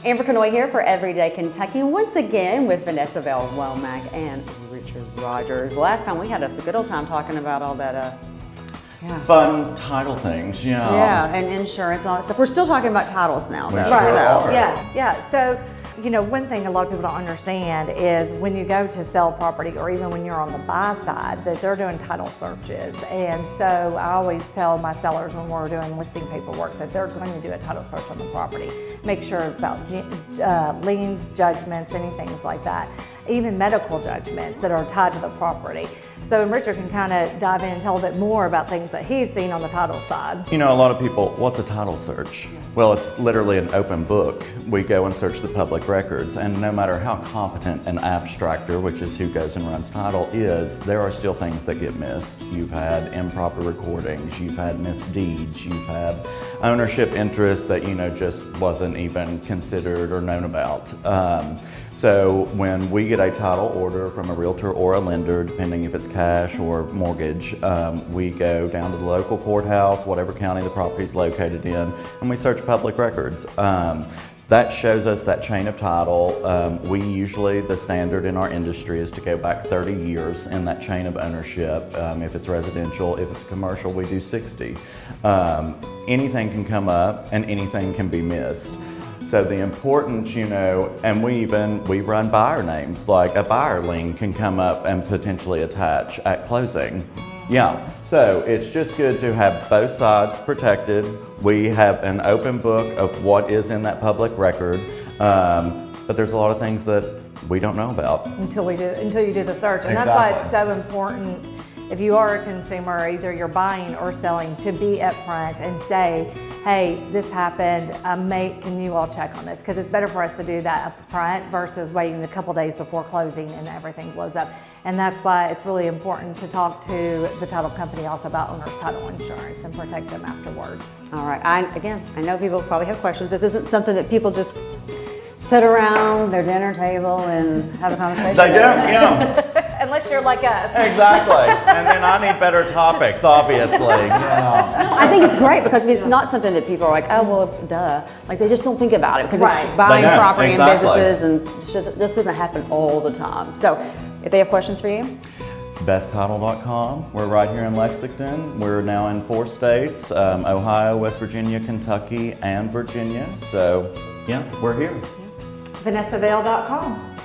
Amber Kennoy here for Everyday Kentucky, once again with Vanessa Vale Womack and Richard Rogers. Last time we had us a good old time talking about all that fun title things, Yeah, and insurance and all that stuff. We're still talking about titles now, though. Right. Yeah. So, you know, one thing a lot of people don't understand is when you go to sell property, or even when you're on the buy side, that they're doing title searches. And so I always tell my sellers when we're doing listing paperwork that they're going to do a title search on the property. Make sure about liens, judgments, any things like that. Even medical judgments that are tied to the property. So Richard can kind of dive in and tell a bit more about things that he's seen on the title side. You know, a lot of people, what's a title search? Well, it's literally an open book. We go and search the public records, and no matter how competent an abstractor, which is who goes and runs title, is, there are still things that get missed. You've had improper recordings, you've had misdeeds, you've had ownership interest that, you know, just wasn't even considered or known about. So when we get a title order from a realtor or a lender, depending if it's cash or mortgage, we go down to the local courthouse, whatever county the property is located in, and we search public records. That shows us that chain of title. We usually, the standard in our industry is to go back 30 years in that chain of ownership. If it's residential, if it's commercial, we do 60. Anything can come up and anything can be missed. So the importance, you know, and we run buyer names, like a buyer lien can come up and potentially attach at closing. Yeah, so it's just good to have both sides protected. We have an open book of what is in that public record, but there's a lot of things that we don't know about. Until you do the search. And that's why it's so important, if you are a consumer, either you're buying or selling, to be upfront and say, hey, this happened, can you all check on this? Because it's better for us to do that up front versus waiting a couple days before closing and everything blows up. And that's why it's really important to talk to the title company also about owner's title insurance and protect them afterwards. All right, I know people probably have questions. This isn't something that people just sit around their dinner table and have a conversation. They don't, yeah. Unless you're like us. Exactly. And then I need better topics, obviously. Yeah. I think it's great because it's not something that people are like, oh, well, duh. Like, they just don't think about it because it's buying property and businesses, and it just doesn't happen all the time. So if they have questions for you? besttitle.com. We're right here in Lexington. We're now in 4 states, Ohio, West Virginia, Kentucky, and Virginia. So, yeah, we're here. VanessaVale.com.